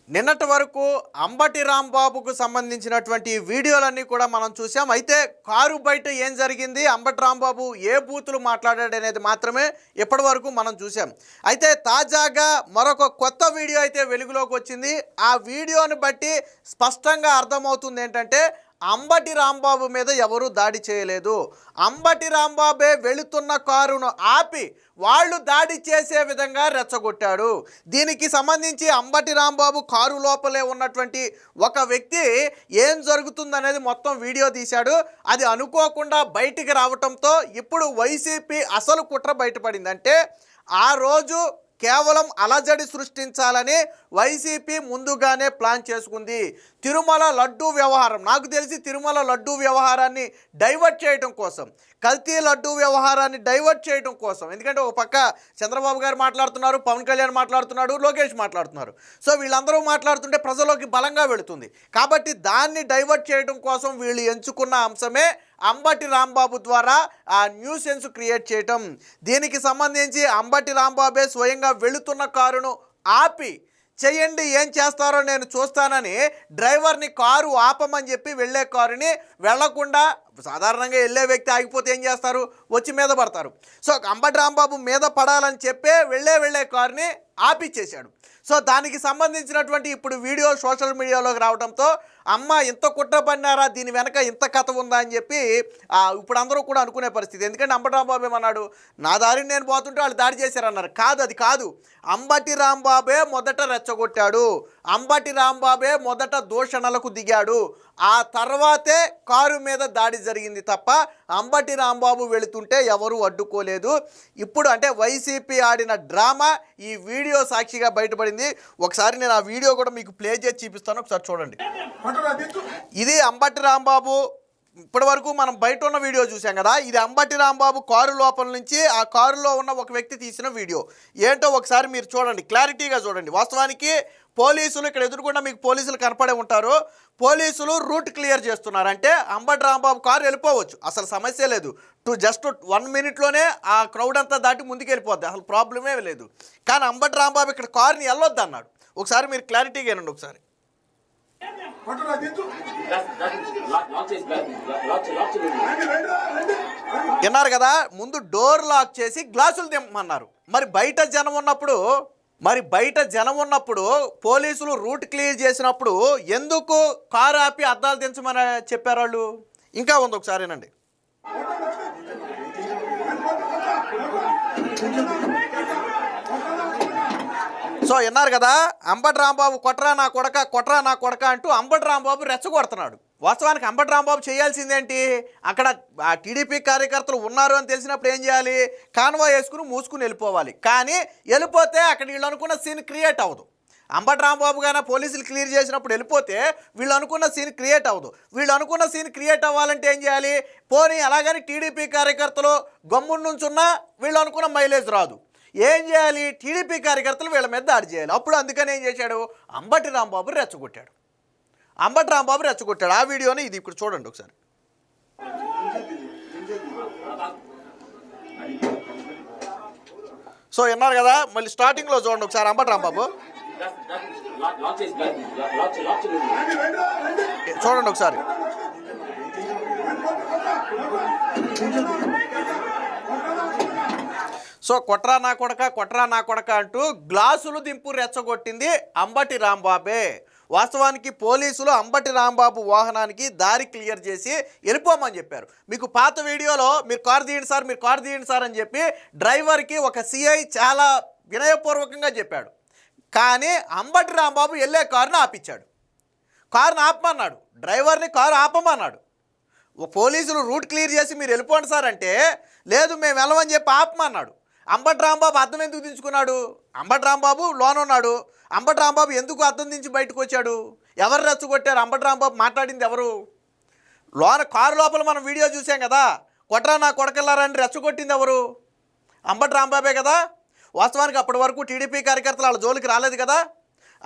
నిన్నటి వరకు అంబటి రాంబాబుకు సంబంధించినటువంటి వీడియోలన్నీ కూడా మనం చూసాం. అయితే కారు బయట ఏం జరిగింది, అంబటి రాంబాబు ఏ బూతులు మాట్లాడాడు అనేది మాత్రమే ఇప్పటి వరకు మనం చూసాం. అయితే తాజాగా మరొక కొత్త వీడియో అయితే వెలుగులోకి వచ్చింది. ఆ వీడియోని బట్టి స్పష్టంగా అర్థమవుతుంది ఏంటంటే అంబటి రాంబాబు మీద ఎవరూ దాడి చేయలేదు. అంబటి రాంబాబే వెళుతున్న కారును ఆపి వాళ్ళు దాడి చేసే విధంగా రెచ్చగొట్టాడు. దీనికి సంబంధించి అంబటి రాంబాబు కారు లోపలే ఉన్నటువంటి ఒక వ్యక్తి ఏం జరుగుతుందనేది మొత్తం వీడియో తీశాడు. అది అనుకోకుండా బయటికి రావటంతో ఇప్పుడు వైసీపీ అసలు కుట్ర బయటపడింది. అంటే ఆ రోజు కేవలం అలజడి సృష్టించాలని వైసీపీ ముందుగానే ప్లాన్ చేసుకుంది. తిరుమల లడ్డూ వ్యవహారం, నాకు తెలిసి తిరుమల లడ్డూ వ్యవహారాన్ని డైవర్ట్ చేయడం కోసం, కల్తీ లడ్డూ వ్యవహారాన్ని డైవర్ట్ చేయడం కోసం, ఎందుకంటే ఒక పక్క చంద్రబాబు గారు మాట్లాడుతున్నారు, పవన్ కళ్యాణ్ మాట్లాడుతున్నాడు, లోకేష్ మాట్లాడుతున్నారు. సో వీళ్ళందరూ మాట్లాడుతుంటే ప్రజల్లోకి బలంగా వెళుతుంది. కాబట్టి దాన్ని డైవర్ట్ చేయడం కోసం వీళ్ళు ఎంచుకున్న అంశమే అంబటి రాంబాబు ద్వారా ఆ న్యూసెన్స్ క్రియేట్ చేయటం. దీనికి సంబంధించి అంబటి రాంబాబే స్వయంగా వెళుతున్న కారును ఆపి చేయండి, ఏం చేస్తారో నేను చూస్తానని డ్రైవర్ని కారు ఆపమని చెప్పి వెళ్ళే కారుని వెళ్లకుండా, సాధారణంగా వెళ్ళే వ్యక్తి ఆగిపోతే ఏం చేస్తారు, వచ్చి మీద పడతారు. సో అంబటి రాంబాబు మీద పడాలని చెప్పే వెళ్ళే కారుని ఆపిచ్చేశాడు. సో దానికి సంబంధించినటువంటి ఇప్పుడు వీడియో సోషల్ మీడియాలోకి రావడంతో అమ్మ ఇంత కుట్ర పన్నారా, దీని వెనక ఇంత కథ ఉందా అని చెప్పి ఇప్పుడు అందరూ కూడా అనుకునే పరిస్థితి. ఎందుకంటే అంబటి రాంబాబు ఏమన్నాడు, నా దారిని నేను పోతుంటే వాళ్ళు దాడి చేశారన్నారు. అది కాదు, అంబటి రాంబాబే మొదట రెచ్చగొట్టాడు, అంబటి రాంబాబే మొదట దూషణలకు దిగాడు, ఆ తర్వాతే కారు మీద దాడి జరిగింది తప్ప అంబటి రాంబాబు వెళుతుంటే ఎవరూ అడ్డుకోలేదు. ఇప్పుడు అంటే వైసీపీ ఆడిన డ్రామా ఈ వీడియో సాక్షిగా బయటపడింది. ఒకసారి నేను ఆ వీడియో కూడా మీకు ప్లే చేసి చూపిస్తాను, ఒకసారి చూడండి. ఇది అంబటి రాంబాబు, ఇప్పటి వరకు మనం బయట ఉన్న వీడియో చూసాం కదా, ఇది అంబటి రాంబాబు కారు లోపల నుంచి ఆ కారులో ఉన్న ఒక వ్యక్తి తీసిన వీడియో. ఏంటో ఒకసారి మీరు చూడండి, క్లారిటీగా చూడండి. వాస్తవానికి పోలీసులు ఇక్కడ ఎదురుకుండా మీకు పోలీసులు కనపడే ఉంటారు. పోలీసులు రూట్ క్లియర్ చేస్తున్నారు. అంటే అంబటి రాంబాబు కారు వెళ్ళిపోవచ్చు, అసలు సమస్య లేదు. జస్ట్ 1 మినిట్లోనే ఆ క్రౌడ్ అంతా దాటి ముందుకు వెళ్ళిపోద్ది, అసలు ప్రాబ్లమే లేదు. కానీ అంబటి రాంబాబు ఇక్కడ కారుని వెళ్ళొద్దు అన్నాడు. ఒకసారి మీరు క్లారిటీగా వినండి ఒకసారి. విన్నారు కదా, ముందు డోర్ లాక్ చేసి గ్లాసులు దింపమన్నారు. మరి బయట జనం ఉన్నప్పుడు పోలీసులు రూట్ క్లియర్ చేసినప్పుడు ఎందుకు కారు ఆపి అద్దాలు దించమని చెప్పారు వాళ్ళు? ఇంకా ఉంది, ఒకసారి వినండి. సో విన్నారు కదా, అంబటి రాంబాబు కొట్రా నా కొడక అంటూ అంబటి రాంబాబు రెచ్చగొడుతున్నాడు. వాస్తవానికి అంబటి రాంబాబు చేయాల్సిందేంటి, అక్కడ టీడీపీ కార్యకర్తలు ఉన్నారు అని తెలిసినప్పుడు ఏం చేయాలి, కాన్వా వేసుకుని మూసుకుని వెళ్ళిపోవాలి. కానీ వెళ్ళిపోతే అక్కడ వీళ్ళు అనుకున్న సీన్ క్రియేట్ అవ్వదు. అంబటి రాంబాబు గానే పోలీసులు క్లియర్ చేసినప్పుడు వెళ్ళిపోతే వీళ్ళు అనుకున్న సీన్ క్రియేట్ అవ్వదు. వీళ్ళు అనుకున్న సీన్ క్రియేట్ అవ్వాలంటే ఏం చేయాలి, పోనీ అలాగని టీడీపీ కార్యకర్తలు గమ్మున నుంచున్నా వీళ్ళు అనుకున్న మైలేజ్ రాదు. ఏం చేయాలి, టీడీపీ కార్యకర్తలు వీళ్ళ మీద దాడి చేయాలి. అప్పుడు అందుకని ఏం చేశాడు, అంబటి రాంబాబు రెచ్చగొట్టాడు. ఆ వీడియోని ఇది ఇప్పుడు చూడండి ఒకసారి. సో విన్నారు కదా, మళ్ళీ స్టార్టింగ్లో చూడండి ఒకసారి. అంబటి రాంబాబు చూడండి ఒకసారి. సో కొట్రా నా కొడక అంటూ గ్లాసులు దింపు రెచ్చగొట్టింది అంబటి రాంబాబే. వాస్తవానికి పోలీసులు అంబటి రాంబాబు వాహనానికి దారి క్లియర్ చేసి వెళ్ళిపోమని చెప్పారు. మీకు పాత వీడియోలో మీరు కారు తీయండి సార్ అని చెప్పి డ్రైవర్కి ఒక సిఐ చాలా వినయపూర్వకంగా చెప్పాడు. కానీ అంబటి రాంబాబు వెళ్ళే కారుని ఆపించాడు. కారుని ఆపమన్నాడు, డ్రైవర్ని కారు ఆపమన్నాడు. పోలీసులు రూట్ క్లియర్ చేసి మీరు వెళ్ళిపోండి సార్ అంటే లేదు మేము వెళ్ళమని చెప్పి ఆపమన్నాడు. అంబటి రాంబాబు అద్దం ఎందుకు దించుకున్నాడు, అంబటి రాంబాబు లోన ఉన్నాడు. అంబటి రాంబాబు ఎందుకు అద్దం దించి బయటకు వచ్చాడు, ఎవరు రెచ్చగొట్టారు, అంబటి రాంబాబు మాట్లాడింది ఎవరు? కారు లోపల మనం వీడియో చూసాం కదా, కొట్రా నా కొడకల్లారని రెచ్చగొట్టింది ఎవరు, అంబటి రాంబాబే కదా. వాస్తవానికి అప్పటి వరకు టీడీపీ కార్యకర్తలు వాళ్ళ జోలికి రాలేదు కదా.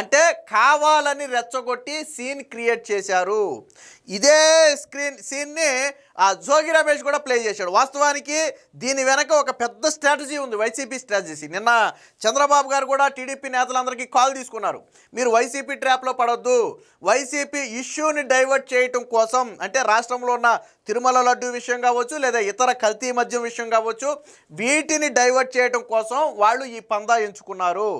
అంటే కావాలని రెచ్చగొట్టి సీన్ క్రియేట్ చేశారు. ఇదే సీన్ని జోగి రమేష్ కూడా ప్లే చేశాడు. వాస్తవానికి దీని వెనక ఒక పెద్ద స్ట్రాటజీ ఉంది, వైసీపీ స్ట్రాటజీ. నిన్న చంద్రబాబు గారు కూడా టీడీపీ నేతలందరికీ కాల్ తీసుకున్నారు, మీరు వైసీపీ ట్రాప్లో పడొద్దు, వైసీపీ ఇష్యూని డైవర్ట్ చేయటం కోసం, అంటే రాష్ట్రంలో ఉన్న తిరుమల లడ్డు విషయం కావచ్చు లేదా ఇతర కల్తీ మద్యం విషయం కావచ్చు, వీటిని డైవర్ట్ చేయటం కోసం వాళ్ళు ఈ పందా ఎంచుకున్నారు.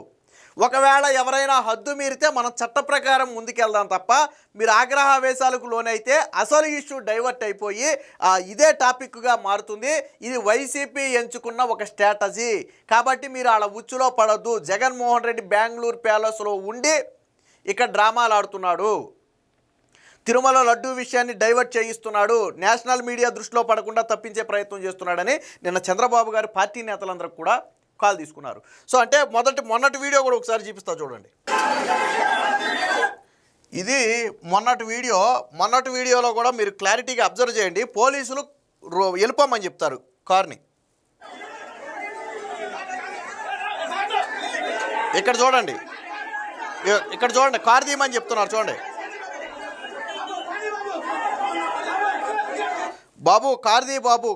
ఒకవేళ ఎవరైనా హద్దు మీరితే మనం చట్ట ప్రకారం ముందుకెళ్దాం తప్ప మీరు ఆగ్రహావేశాలకు లోనైతే అసలు ఇష్యూ డైవర్ట్ అయిపోయి ఇదే టాపిక్గా మారుతుంది. ఇది వైసీపీ ఎంచుకున్న ఒక స్ట్రాటజీ. కాబట్టి మీరు అలా ఉచ్చులో పడొద్దు. జగన్మోహన్ రెడ్డి బెంగళూరు ప్యాలెస్లో ఉండి ఇక్కడ డ్రామాలు ఆడుతున్నాడు, తిరుమల లడ్డు విషయాన్ని డైవర్ట్ చేయిస్తున్నాడు, నేషనల్ మీడియా దృష్టిలో పడకుండా తప్పించే ప్రయత్నం చేస్తున్నాడని నిన్న చంద్రబాబు గారు పార్టీ నేతలందరూ కూడా కాల్ తీసుకున్నారు. సో అంటే మొన్నటి వీడియో కూడా ఒకసారి చూపిస్తా చూడండి. ఇది మొన్నటి వీడియోలో కూడా మీరు క్లారిటీగా అబ్జర్వ్ చేయండి. పోలీసులు వెళ్ళిపోమని చెప్తారు కార్ని. ఇక్కడ చూడండి, కార్ తీయమని చెప్తున్నారు చూడండి. బాబు కార్దీ బాబు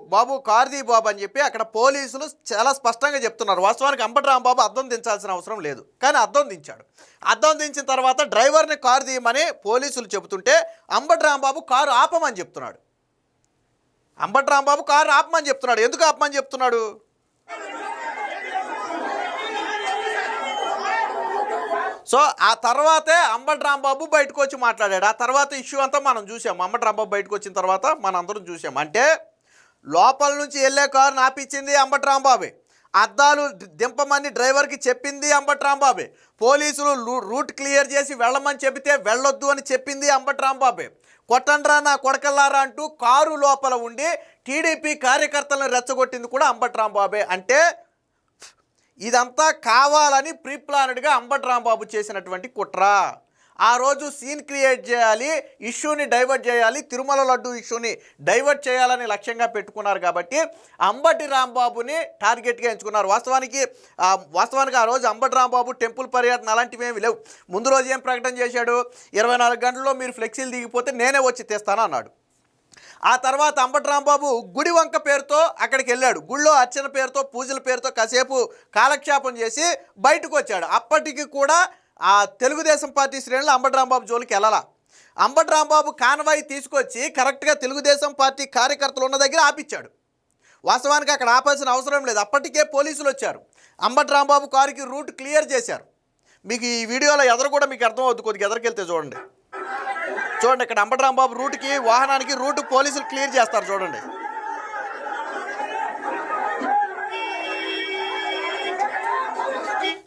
అని చెప్పి అక్కడ పోలీసులు చాలా స్పష్టంగా చెప్తున్నారు. వాస్తవానికి అంబటి రాంబాబు అద్దం దించాల్సిన అవసరం లేదు, కానీ అద్దం దించాడు. అద్దం దించిన తర్వాత డ్రైవర్ని కారు తీయమని పోలీసులు చెబుతుంటే అంబటి రాంబాబు కారు ఆపమని చెప్తున్నాడు. ఎందుకు ఆపమని చెప్తున్నాడు? సో ఆ తర్వాతే అంబటి రాంబాబు బయటకు వచ్చి మాట్లాడాడు. ఆ తర్వాత ఇష్యూ అంతా మనం చూసాం. అంబటి రాంబాబు బయటకు వచ్చిన తర్వాత మనం అందరం చూసాం. అంటే లోపల నుంచి వెళ్ళే కారుని ఆపించింది అంబటి రాంబాబే, అద్దాలు దింపమని డ్రైవర్కి చెప్పింది అంబటి రాంబాబే, పోలీసులు రూట్ క్లియర్ చేసి వెళ్ళమని చెబితే వెళ్ళొద్దు అని చెప్పింది అంబటి రాంబాబే, కొట్టండ్రా నా కొడకల్లారా అంటూ కారు లోపల ఉండి టీడీపీ కార్యకర్తలను రెచ్చగొట్టింది కూడా అంబటి రాంబాబే. అంటే ఇదంతా కావాలని ప్రీప్లానెడ్గా అంబటి రాంబాబు చేసినటువంటి కుట్ర. ఆ రోజు సీన్ క్రియేట్ చేయాలి, ఇష్యూని డైవర్ట్ చేయాలి, తిరుమల లడ్డు ఇష్యూని డైవర్ట్ చేయాలని లక్ష్యంగా పెట్టుకున్నారు. కాబట్టి అంబటి రాంబాబుని టార్గెట్గా ఎంచుకున్నారు. వాస్తవానికి ఆ రోజు అంబటి రాంబాబు టెంపుల్ పర్యటన అలాంటివి ఏమి లేవు. ముందు రోజు ఏం ప్రకటన చేశాడు? 24 గంటల్లో మీరు ఫ్లెక్సీలు దిగిపోతే నేనే వచ్చి తెస్తాను అన్నాడు. ఆ తర్వాత అంబటి రాంబాబు గుడి వంక పేరుతో అక్కడికి వెళ్ళాడు. గుళ్ళో అర్చన పేరుతో, పూజల పేరుతో కాసేపు కాలక్షేపం చేసి బయటకు వచ్చాడు. అప్పటికి కూడా ఆ తెలుగుదేశం పార్టీ శ్రేణులు అంబటి రాంబాబు జోలికి వెళ్ళాల. అంబటి రాంబాబు కాన్వాయ్ తీసుకొచ్చి కరెక్ట్గా తెలుగుదేశం పార్టీ కార్యకర్తలు ఉన్న దగ్గర ఆపిచ్చాడు. వాస్తవానికి అక్కడ ఆపాల్సిన అవసరం లేదు, అప్పటికే పోలీసులు వచ్చారు, అంబటి రాంబాబు కారుకి రూట్ క్లియర్ చేశారు. మీకు ఈ వీడియోలో ఎదురు కూడా మీకు అర్థమవుతుంది, కొద్దిగా ఎదురుకెళ్తే చూడండి. ఇక్కడ అంబటి రాంబాబు రూట్కి, వాహనానికి రూట్ పోలీసులు క్లియర్ చేస్తారు చూడండి.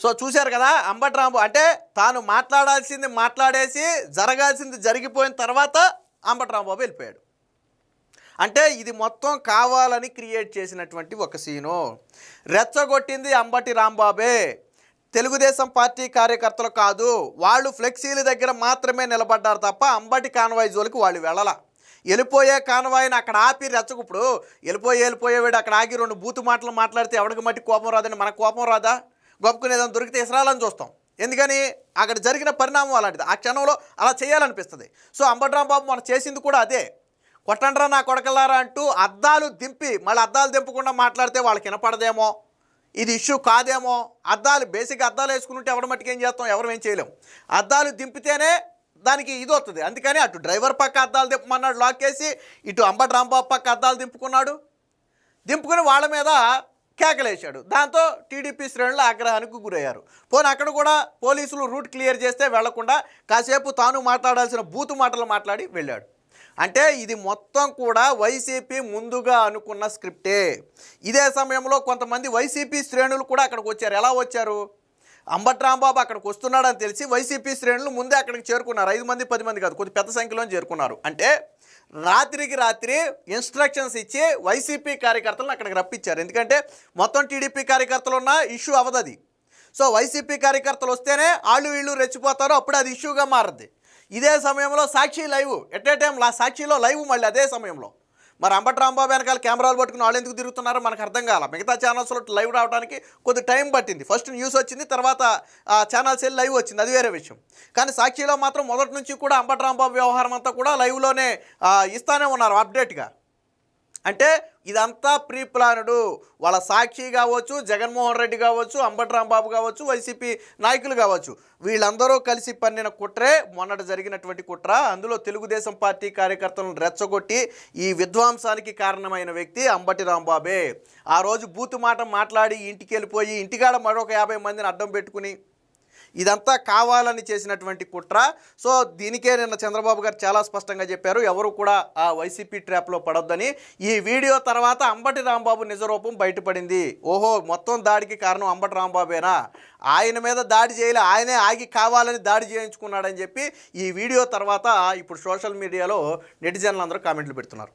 సో చూశారు కదా, అంబటి రాంబాబు అంటే తాను మాట్లాడాల్సింది మాట్లాడేసి జరగాల్సింది జరిగిపోయిన తర్వాత అంబటి రాంబాబు వెళ్ళిపోయాడు. అంటే ఇది మొత్తం కావాలని క్రియేట్ చేసినటువంటి ఒక సీను. రెచ్చగొట్టింది అంబటి రాంబాబే, తెలుగుదేశం పార్టీ కార్యకర్తలు కాదు. వాళ్ళు ఫ్లెక్సీల దగ్గర మాత్రమే నిలబడ్డారు తప్ప అంబటి కాన్వాయ్ జోలికి వాళ్ళు వెళ్ళాల. వెళ్ళిపోయే కాన్వాయ్ని అక్కడ ఆపి రెచ్చగొప్పుడు వెళ్ళిపోయేవాడు అక్కడ ఆగి 2 బూతు మాటలు మాట్లాడితే ఎవరికి మట్టి కోపం రాదని మనకు కోపం రాదా? గొప్పకుని ఏదైనా దొరికితే ఇసరాలని చూస్తాం. ఎందుకని అక్కడ జరిగిన పరిణామం అలాంటిది, ఆ క్షణంలో అలా చేయాలనిపిస్తుంది. సో అంబటి రాంబాబు మనం చేసింది కూడా అదే. కొట్టండ్రా నా కొడకల్లారా అంటూ అద్దాలు దింపి మళ్ళీ అద్దాలు దింపకుండా మాట్లాడితే వాళ్ళకి వినపడదేమో, ఇది ఇష్యూ కాదేమో. బేసిక్గా అద్దాలు వేసుకుంటే ఎవరి మట్టుకు ఏం చేస్తాం, ఎవరు ఏం చేయలేం. అద్దాలు దింపితేనే దానికి ఇది వస్తుంది. అందుకని అటు డ్రైవర్ పక్క అద్దాలు దింపమన్నాడు లాక్ చేసి, ఇటు అంబటి రాంబాబు పక్క అద్దాలు దింపుకుని వాళ్ళ మీద కేకలేశాడు. దాంతో టీడీపీ శ్రేణులు ఆగ్రహానికి గురయ్యారు. పోనీ అక్కడ కూడా పోలీసులు రూట్ క్లియర్ చేస్తే వెళ్లకుండా కాసేపు తాను మాట్లాడాల్సిన బూతు మాటలు మాట్లాడి వెళ్ళాడు. అంటే ఇది మొత్తం కూడా వైసీపీ ముందుగా అనుకున్న స్క్రిప్టే. ఇదే సమయంలో కొంతమంది వైసీపీ శ్రేణులు కూడా అక్కడికి వచ్చారు. ఎలా వచ్చారు? అంబటి రాంబాబు అక్కడికి వస్తున్నాడని తెలిసి వైసీపీ శ్రేణులు ముందే అక్కడికి చేరుకున్నారు. 5 మంది 10 మంది కాదు, కొద్ది పెద్ద సంఖ్యలో చేరుకున్నారు. అంటే రాత్రికి రాత్రి ఇన్స్ట్రక్షన్స్ ఇచ్చి వైసీపీ కార్యకర్తలను అక్కడికి రప్పించారు. ఎందుకంటే మొత్తం టీడీపీ కార్యకర్తలు ఉన్న ఇష్యూ అవదది. సో వైసీపీ కార్యకర్తలు వస్తేనే వాళ్ళు వీళ్ళు రెచ్చిపోతారు, అప్పుడు అది ఇష్యూగా మారుద్ది. ఇదే సమయంలో సాక్షి లైవ్ ఎట్ ఏ టైం సాక్షిలో లైవ్ మళ్ళీ అదే సమయంలో మరి అంబటి రాంబాబు వెనకాల కెమెరాలు పట్టుకుని వాళ్ళు ఎందుకు తిరుగుతున్నారో మనకు అర్థం కాల. మిగతా ఛానల్స్లో లైవ్ రావడానికి కొద్ది టైం పట్టింది. ఫస్ట్ న్యూస్ వచ్చింది, తర్వాత ఛానల్స్ వెళ్ళి లైవ్ వచ్చింది, అది వేరే విషయం. కానీ సాక్షిలో మాత్రం మొదటి నుంచి కూడా అంబటి రాంబాబు వ్యవహారం అంతా కూడా లైవ్లోనే ఇస్తానే ఉన్నారు అప్డేట్గా. అంటే ఇదంతా ప్రీ ప్లానుడు. వాళ్ళ సాక్షి కావచ్చు, జగన్మోహన్ రెడ్డి కావచ్చు, అంబటి రాంబాబు కావచ్చు, వైసీపీ నాయకులు కావచ్చు, వీళ్ళందరూ కలిసి పన్నిన కుట్రే మొన్నటి జరిగినటువంటి కుట్ర. అందులో తెలుగుదేశం పార్టీ కార్యకర్తలను రెచ్చగొట్టి ఈ విధ్వంసానికి కారణమైన వ్యక్తి అంబటి రాంబాబే. ఆ రోజు బూతు మాట మాట్లాడి ఇంటికి వెళ్ళిపోయి ఇంటికాడ మరొక 50 మందిని అడ్డం పెట్టుకుని ఇదంతా కావాలని చేసినటువంటి కుట్ర. సో దీనికే నిన్న చంద్రబాబు గారు చాలా స్పష్టంగా చెప్పారు, ఎవరు కూడా ఆ వైసీపీ ట్రాప్లో పడొద్దని. ఈ వీడియో తర్వాత అంబటి రాంబాబు నిజరూపం బయటపడింది. ఓహో, మొత్తం దాడికి కారణం అంబటి రాంబాబేనా? ఆయన మీద దాడి చేయలే, ఆయనే ఆగి కావాలని దాడి చేయించుకున్నాడని చెప్పి ఈ వీడియో తర్వాత ఇప్పుడు సోషల్ మీడియాలో నెటిజన్లు అందరూ కామెంట్లు పెడుతున్నారు.